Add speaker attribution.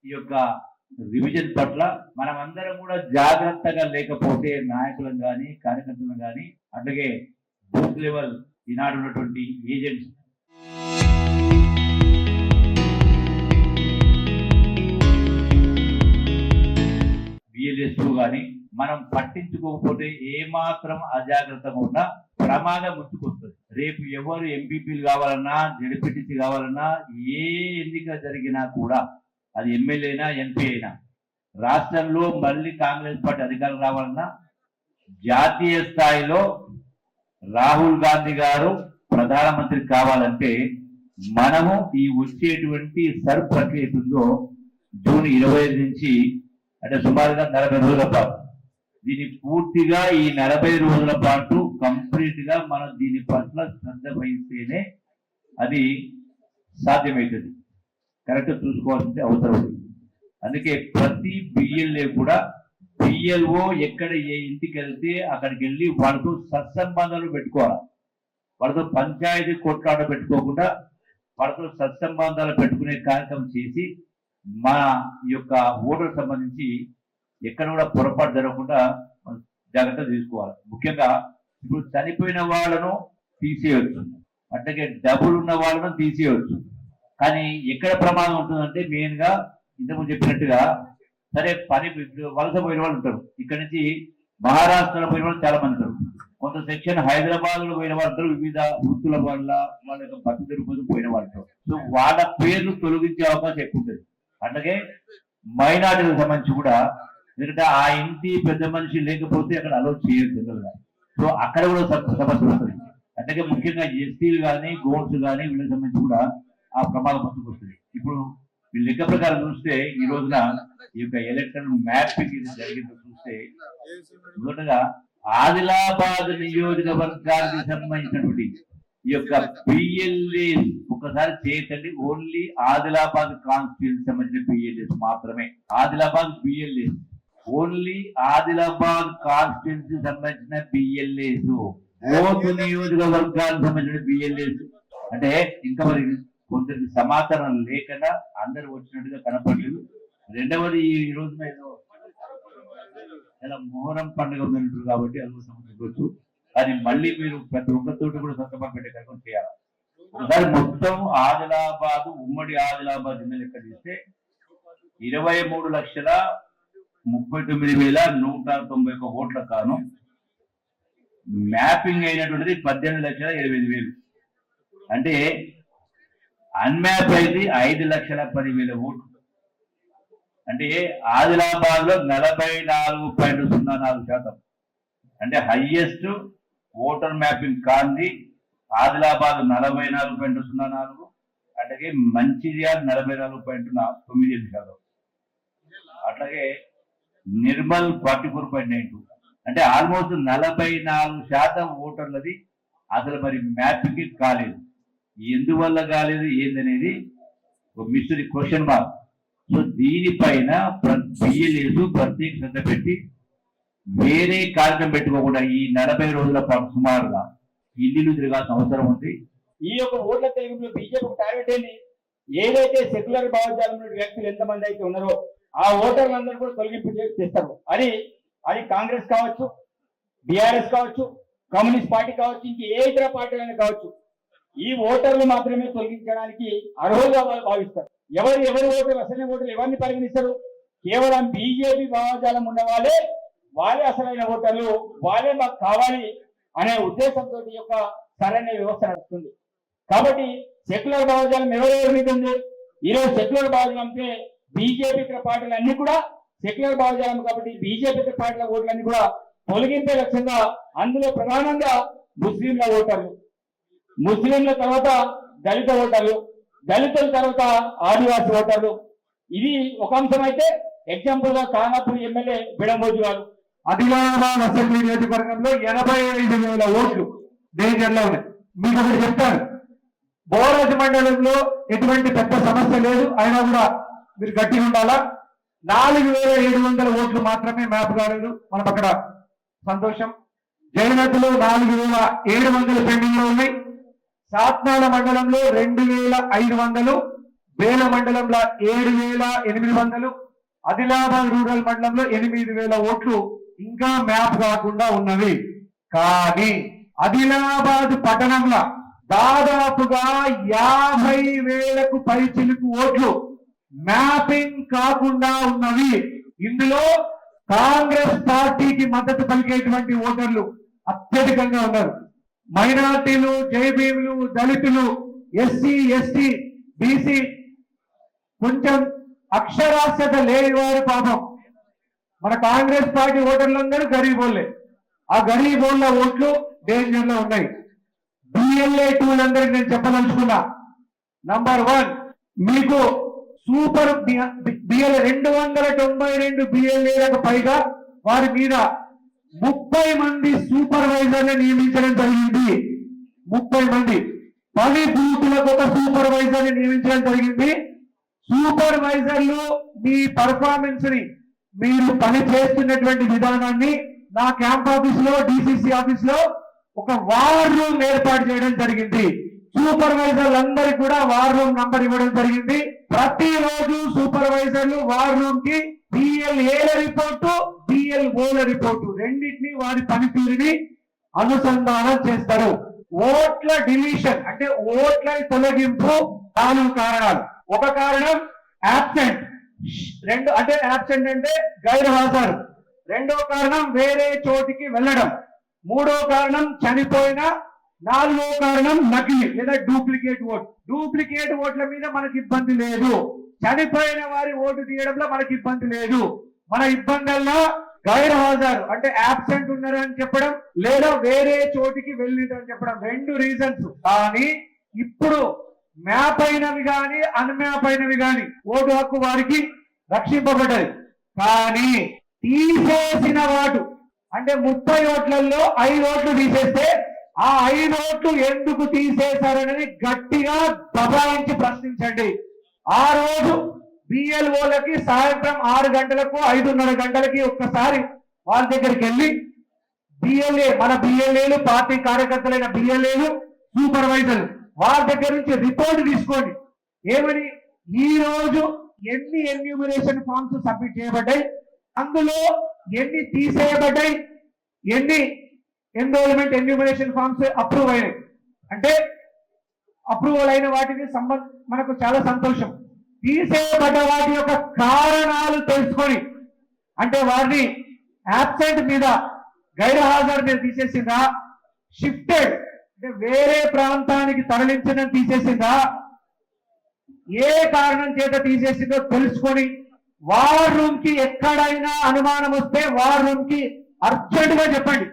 Speaker 1: ఈ యొక్క రివిజన్ పట్ల మనమందరం కూడా జాగ్రత్తగా లేకపోతే నాయకులను కానీ కార్యకర్తలను కానీ అట్లాగే బూత్ లెవెల్ ఈనాడు ఉన్నటువంటి ఏజెంట్స్ బిఎల్ఎస్ కానీ మనం పట్టించుకోకపోతే ఏమాత్రం అజాగ్రత్తగా ఉన్నా ప్రమాదం ముందుకొస్తుంది. రేపు ఎవరు ఎంపీపీలు కావాలన్నా జడ్పీటీసీ కావాలన్నా ఏ ఎన్నిక జరిగినా కూడా అది ఎమ్మెల్యే అయినా ఎంపీ అయినా రాష్ట్రంలో మళ్ళీ కాంగ్రెస్ పార్టీ అధికారం రావాలన్నా జాతీయ స్థాయిలో రాహుల్ గాంధీ గారు ప్రధానమంత్రి కావాలంటే మనము ఈ వచ్చేటువంటి సర్ ప్రక్రియ ఉందో జూన్ 25 నుంచి అంటే సుమారుగా 40 రోజుల పాటు దీన్ని పూర్తిగా ఈ 40 రోజుల పాటు కంప్లీట్ గా మనం దీని పట్ల శ్రద్ధ వహిస్తేనే అది సాధ్యమవుతుంది. కరెక్ట్ చూసుకోవాల్సింది అవసరం ఉంది. అందుకే ప్రతి బిఎల్ఏ కూడా బిఎల్ఓ ఎక్కడ ఏ ఇంటికి వెళ్తే అక్కడికి వెళ్ళి వాళ్ళతో సత్సంబంధాలు పెట్టుకోవాలి. వాళ్ళతో పంచాయతీ కొట్లాట పెట్టుకోకుండా వాళ్ళతో సత్సంబంధాలు పెట్టుకునే కార్యక్రమం చేసి మన యొక్క ఓటర్ సంబంధించి ఎక్కడ కూడా పొరపాటు జరగకుండా జాగ్రత్తలు తీసుకోవాలి. ముఖ్యంగా ఇప్పుడు చనిపోయిన వాళ్ళను తీసేయవచ్చు, అట్లాగే డబ్బులు ఉన్న వాళ్ళను తీసేయవచ్చు. కానీ ఎక్కడ ప్రమాదం ఉంటుందంటే మెయిన్ గా ఇంతకుముందు చెప్పినట్టుగా సరే పని వలస పోయిన వాళ్ళు ఉంటారు. ఇక్కడ నుంచి మహారాష్ట్రలో పోయిన వాళ్ళు చాలా మంది ఉంటారు. కొంత సెక్షన్ హైదరాబాద్ లో పోయిన వాళ్ళు ఉంటారు. వివిధ వృత్తుల వల్ల వాళ్ళ యొక్క బతుకుల కోసం పోయిన వాళ్ళు. సో వాళ్ళ పేర్లు తొలగించే అవకాశం ఎక్కువ ఉంటుంది. అట్లాగే మైనార్టీలకు సంబంధించి కూడా ఎందుకంటే ఆ ఇంటి పెద్ద మనిషి లేకపోతే అక్కడ అలో చేయదు జనరల్గా. సో అక్కడ కూడా సమస్య వస్తుంది. అట్లాగే ముఖ్యంగా ఎస్టీలు కానీ గోల్స్ కానీ వీళ్ళకి సంబంధించి కూడా ఆ ప్రమాదం ముందుకు వస్తుంది. ఇప్పుడు ఈ లెక్క ప్రకారం చూస్తే ఈ రోజున ఈ యొక్క ఎలక్షన్ మ్యాపింగ్ ఇది జరిగిందో చూస్తే మొదటగా ఆదిలాబాద్ నియోజకవర్గానికి సంబంధించినటువంటి ఈ యొక్క బిఎల్ఏ ఒకసారి చేయకండి. ఓన్లీ ఆదిలాబాద్ కాన్స్టిట్యూన్సీ సంబంధించిన బిఎల్ఏస్ మాత్రమే. Adilabad BLA only Adilabad constituency సంబంధించిన బిఎల్ఏస్, ఓటు నియోజకవర్గానికి సంబంధించిన బిఎల్ఏస్. అంటే ఇంకా మరి కొందరికి సమాచారం లేకుండా అందరు వచ్చినట్టుగా కనపడలేదు. రెండవది ఈ రోజున ఏదో ఇలా మొహరం పండుగ ఉందంటారు కాబట్టి అది సమస్యవచ్చు. కానీ మళ్ళీ మీరు ప్రతి ఒక్కరితోటి కూడా సత్తమా పెట్టే కార్యక్రమం చేయాలి. ఒకసారి మొత్తం ఆదిలాబాద్ ఉమ్మడి ఆదిలాబాద్ జిల్లా లెక్క తీస్తే 23,39,191 ఓట్ల కాను మ్యాపింగ్ అయినటువంటిది 18,75,000. అంటే అన్మ్యాప్ అయితే 5,10,000 ఓట్లు. అంటే ఆదిలాబాద్ లో 44.04%. అంటే హైయెస్ట్ ఓటర్ మ్యాపింగ్ కాంది ఆదిలాబాద్ 44.04, అట్లాగే మంచిర్యాల 44.98%, అట్లాగే నిర్మల్ 44.92. అంటే ఆల్మోస్ట్ 44% ఓటర్లది అసలు మరి మ్యాపింగ్ కాలేదు. ఎందువల్ల కాలేదు ఏందనేది ఒక మిస్టరీ క్వశ్చన్ మార్క్. సో దీనిపైన బిఎల్ఏస్ ప్రత్యేక శ్రద్ధ పెట్టి వేరే కార్యక్రమం పెట్టుకోకుండా ఈ 40 రోజుల పాటు సుమారుగా ఇల్లు తిరగాల్సిన అవసరం ఉంది.
Speaker 2: ఈ యొక్క ఓట్ల తెలుగులో బీజేపీ టార్గెట్ ఏంటి? ఏదైతే సెక్యులర్ భావజాలం వ్యక్తులు ఎంతమంది అయితే ఉన్నారో ఆ ఓటర్లందరూ కూడా తొలగింపు చేస్తారు. అది కాంగ్రెస్ కావచ్చు, బీఆర్ఎస్ కావచ్చు, కమ్యూనిస్ట్ పార్టీ కావచ్చు, ఇంక ఏ ఇతర పార్టీలైనా కావచ్చు. ఈ ఓటర్లు మాత్రమే తొలగించడానికి అర్హులుగా వాళ్ళు భావిస్తారు. ఎవరి ఓటర్లు అసలైన ఓటర్లు ఎవరిని పరిగణిస్తారు? కేవలం బీజేపీ భావజాలం ఉన్న వాళ్ళే అసలైన ఓటర్లు, వాళ్ళే మాకు కావాలి అనే ఉద్దేశంతో ఈ యొక్క సరైన వ్యవస్థ నడుస్తుంది. కాబట్టి సెక్యులర్ భావజాలం ఎవరెవరి మీద ఉంది? ఈరోజు సెక్యులర్ భావజాలం అంటే బీజేపీ పార్టీలు అన్ని కూడా సెక్యులర్ భావజాలం. కాబట్టి బీజేపీ పార్టీల ఓట్లన్నీ కూడా తొలగింపే లక్ష్యంగా అందులో ప్రధానంగా ముస్లింల ఓటర్లు, ముస్లింల తర్వాత దళిత ఓటర్లు, దళితుల తర్వాత ఆదివాసీ ఓటర్లు. ఇది ఒక అంశం అయితే ఎగ్జాంపుల్ గా ఖానాపూర్ ఎమ్మెల్యే బిడంబోజు గారు
Speaker 3: ఆదిలాబాద్ అసెంబ్లీ నియోజకవర్గంలో 85,000 ఓట్లు డేంజర్లో ఉన్నాయి. మీకు ఒకటి చెప్తాను, బోరాజు మండలంలో ఎటువంటి పెద్ద సమస్య లేదు, అయినా కూడా మీరు గట్టిగా ఉండాలా. 4,700 ఓట్లు మాత్రమే మ్యాప్ కాలేదు. మనం అక్కడ సంతోషం. జైనత్లో 4,700 పెండింగ్ లో ఉన్నాయి. సాత్నాల మండలంలో 2,500, వేల మండలంలో 7,800, ఆదిలాబాద్ రూరల్ మండలంలో 8,000 ఓట్లు ఇంకా మ్యాప్ కాకుండా ఉన్నవి. కానీ ఆదిలాబాద్ పట్టణంలో దాదాపుగా 50,000కు పైచిలుకు ఓట్లు మ్యాపింగ్ కాకుండా ఉన్నవి. ఇందులో కాంగ్రెస్ పార్టీకి మద్దతు పలికేటువంటి ఓటర్లు అత్యధికంగా ఉన్నారు. మైనార్టీలు, జైబీములు, దళితులు, ఎస్సీ, ఎస్టీ, బీసీ, కొంచెం అక్షరాస్యత లేని వారు పాపం. మన కాంగ్రెస్ పార్టీ ఓటర్లందరూ గరీబోళ్ళే. ఆ గరీబోళ్ళ ఓట్లు డేంజర్ లో ఉన్నాయి. బిఎల్ఏ టూలందరికీ నేను చెప్పదలుచుకున్నా. నంబర్ 1, మీకు సూపర్ బిఎల్ఏ 292 బిఎల్ఏలకు పైగా వారి మీద 30 మంది సూపర్వైజర్లు నియమించడం జరిగింది. 30 మంది, 10 బూతులకు ఒక సూపర్వైజర్ని నియమించడం జరిగింది. సూపర్వైజర్లు మీ పర్ఫార్మెన్స్ ని, మీరు పని చేస్తున్నటువంటి విధానాన్ని నా క్యాంప్ ఆఫీస్ లో, డిసిసి ఆఫీస్ లో ఒక వార్ రూమ్ ఏర్పాటు చేయడం జరిగింది. సూపర్వైజర్లందరికీ కూడా వార్ రూమ్ నంబర్ ఇవ్వడం జరిగింది. ప్రతిరోజు సూపర్వైజర్లు వార్ రూమ్ కి బిఎల్ఏల రిపోర్టు, బిఎల్ఓల రిపోర్టు రెండింటినీ వారి పనితీరుని అనుసంధానం చేస్తారు. ఓట్ల డిలీషన్ అంటే ఓట్ల తొలగింపు 4 కారణాలు. ఒక కారణం యాబ్సెంట్, యాబ్సెంట్ అంటే గైర్హాజరు. రెండో కారణం వేరే చోటికి వెళ్ళడం. మూడో కారణం చనిపోయిన. నాలుగో కారణం నకిలీ లేదా డూప్లికేట్ ఓట్. డూప్లికేట్ ఓట్ల మీద మనకి ఇబ్బంది లేదు. చనిపోయిన వారి ఓటు తీయడంలో మనకి ఇబ్బంది లేదు. మన ఇబ్బందుల్లో గైర్హాజరు అంటే యాబ్సెంట్ ఉన్నారు అని చెప్పడం, లేదా వేరే చోటికి వెళ్ళిందని చెప్పడం, 2 రీజన్స్. కానీ ఇప్పుడు మ్యాప్ అయినవి కానీ అన్మ్యాప్ అయినవి కానీ ఓటు హక్కు వారికి రక్షింపబడ్డది. కానీ తీసేసిన వాటు అంటే 30 ఓట్లలో 5 ఓట్లు తీసేస్తే ఆ 5 ఓట్లు ఎందుకు తీసేశారనేది గట్టిగా దబాయించి ప్రశ్నించండి. ఆ రోజు బిఎల్ఓలకి సాయంత్రం 6 గంటలకు 5:30 గంటలకి ఒక్కసారి వాళ్ళ దగ్గరికి వెళ్ళి బిఎల్ఏ, మన బిఎల్ఏలు, పార్టీ కార్యకర్తలైన బిఎల్ఏలు, సూపర్వైజర్లు వాళ్ళ దగ్గర నుంచి రిపోర్ట్ తీసుకోండి. ఏమని, ఈ రోజు ఎన్ని ఎన్యూమరేషన్ ఫామ్స్ సబ్మిట్ చేయబడ్డాయి, అందులో ఎన్ని తీసేయబడ్డాయి, ఎన్ని ఎన్రోల్మెంట్ ఎన్యూమరేషన్ ఫామ్స్ అప్రూవ్ అయినాయి. అంటే అప్రూవల్ అయిన వాటిని మనకు చాలా సంతోషం. తీసేయబడ్డ వాటి యొక్క కారణాలు తెలుసుకొని, అంటే వారిని యాబ్సెంట్ మీద, గైర్హాజరు మీద తీసేసిందా, షిఫ్టెడ్ అంటే వేరే ప్రాంతానికి తరలించడం తీసేసిందా, ఏ కారణం చేత తీసేసిందో తెలుసుకొని వార్ రూమ్ కి ఎక్కడైనా అనుమానం వస్తే వార్ రూమ్ కి అర్జెంట్ గా చెప్పండి.